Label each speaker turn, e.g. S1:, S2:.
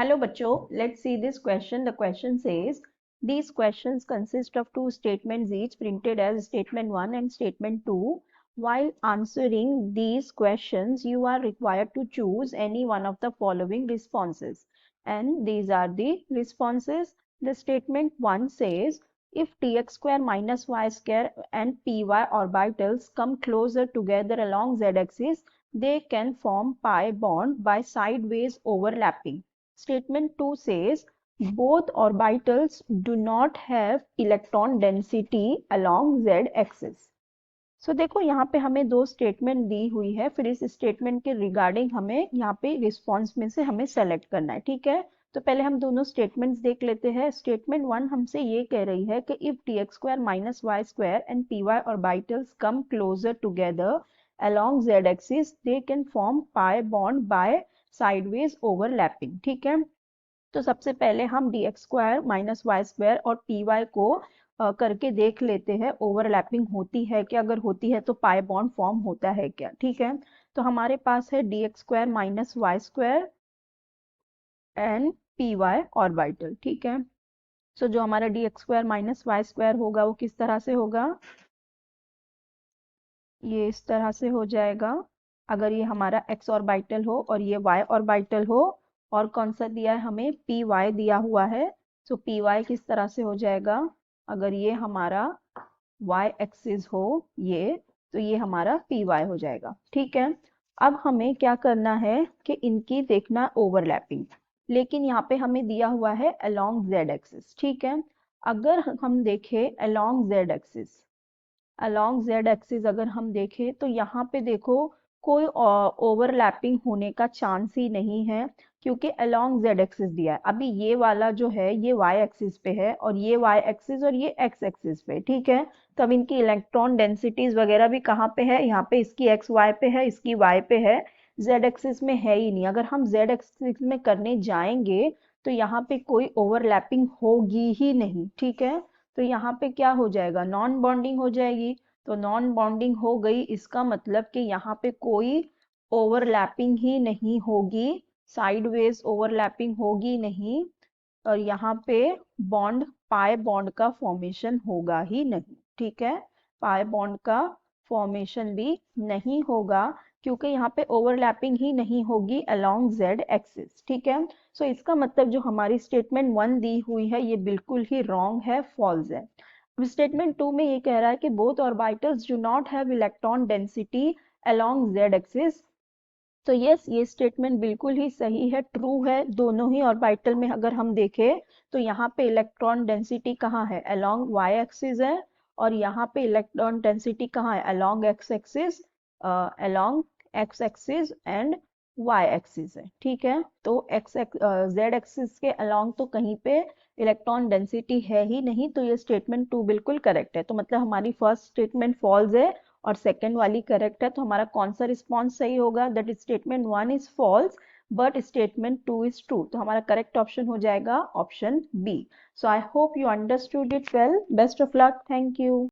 S1: Hello bachcho, let's see this question. The question says, these questions consist of two statements each printed as statement 1 and statement 2. While answering these questions, you are required to choose any one of the following responses. And these are the responses. The statement 1 says, if tx square minus y square and py orbitals come closer together along z-axis, they can form pi bond by sideways overlapping. Statement 2 says both orbitals do not have electron density along z-axis. सो देखो यहाँ पे हमें दो statement दी हुई है, फिर इस statement के रिगार्डिंग हमें यहाँ पे रिस्पॉन्स में से हमें सेलेक्ट करना है। ठीक है, तो पहले हम दोनों स्टेटमेंट्स देख लेते हैं। स्टेटमेंट 1 हमसे ये कह रही है कि if tx square minus Y square and py orbitals come closer together along z axis they can form pi bond by sideways overlapping। ठीक है, तो सबसे पहले हम D X square minus Y square और पी वाई को करके देख लेते हैं ओवरलैपिंग होती है क्या, अगर होती है तो पाई बॉन्ड फॉर्म होता है क्या। ठीक है, तो हमारे पास है D X square minus Y square and P Y orbital. ठीक है, सो जो हमारा D X square minus Y square होगा वो किस तरह से होगा, ये इस तरह से हो जाएगा। अगर ये हमारा एक्स ऑर्बिटल हो और ये वाई ऑर्बिटल हो, और कौन सा दिया है हमें, पी वाई दिया हुआ है, सो पी वाई किस तरह से हो जाएगा, अगर ये हमारा वाई एक्सिस हो ये, तो ये हमारा पी वाई हो जाएगा। ठीक है, अब हमें क्या करना है कि इनकी देखना ओवरलैपिंग, लेकिन यहाँ पे हमें दिया हुआ है अलोंग जेड एक्सिस। ठीक है, अगर हम देखें along Z axis, along Z axis अगर हम देखें तो यहाँ पे देखो कोई ओवरलैपिंग होने का चांस ही नहीं है, क्योंकि अलोंग जेड एक्सिस दिया है। अभी ये वाला जो है ये वाई एक्सिस पे है और ये वाई एक्सिस और ये एक्स एक्सिस पे। ठीक है, तो अब इनकी इलेक्ट्रॉन डेंसिटीज वगैरह भी कहाँ पे है, यहाँ पे इसकी एक्स वाई पे है, इसकी वाई पे है, जेड एक्सिस में है ही नहीं। अगर हम जेड एक्सिस में करने जाएंगे तो यहाँ पे कोई ओवरलैपिंग होगी ही नहीं। ठीक है, तो यहाँ पे क्या हो जाएगा, नॉन बॉन्डिंग हो जाएगी। तो नॉन बॉन्डिंग हो गई, इसका मतलब कि यहाँ पे कोई ओवरलैपिंग ही नहीं होगी, साइडवेज ओवरलैपिंग होगी नहीं, और यहाँ पे बॉन्ड पाई बॉन्ड का फॉर्मेशन होगा ही नहीं। ठीक है, पाई बॉन्ड का फॉर्मेशन भी नहीं होगा, क्योंकि यहाँ पे ओवरलैपिंग ही नहीं होगी अलोंग जेड एक्सिस। ठीक है, सो इसका मतलब जो हमारी स्टेटमेंट 1 दी हुई है ये बिल्कुल ही रॉन्ग है, फॉल्स है। अब स्टेटमेंट 2 में ये कह रहा है कि both orbitals do not have electron density along Z axis. तो यस, ये स्टेटमेंट बिल्कुल ही सही है, ट्रू है। दोनों ही ऑर्बिटल में अगर हम देखें तो यहाँ पे इलेक्ट्रॉन डेंसिटी कहाँ है, अलोंग वाई एक्सिस है, और यहाँ पे इलेक्ट्रॉन डेंसिटी कहाँ है, along X axis, along X axis and Y axis है। ठीक है, तो एक्स जेड एक्सिस के अलोंग तो कहीं पे इलेक्ट्रॉन डेंसिटी है ही नहीं, तो ये स्टेटमेंट 2 बिल्कुल करेक्ट है। तो मतलब हमारी फर्स्ट स्टेटमेंट फॉल्स है और सेकेंड वाली करेक्ट है। तो हमारा कौन सा रिस्पॉन्स सही होगा, that is statement 1 is false but statement 2 is true. तो हमारा करेक्ट ऑप्शन हो जाएगा option B. So I hope you understood it well. Best of luck, thank you.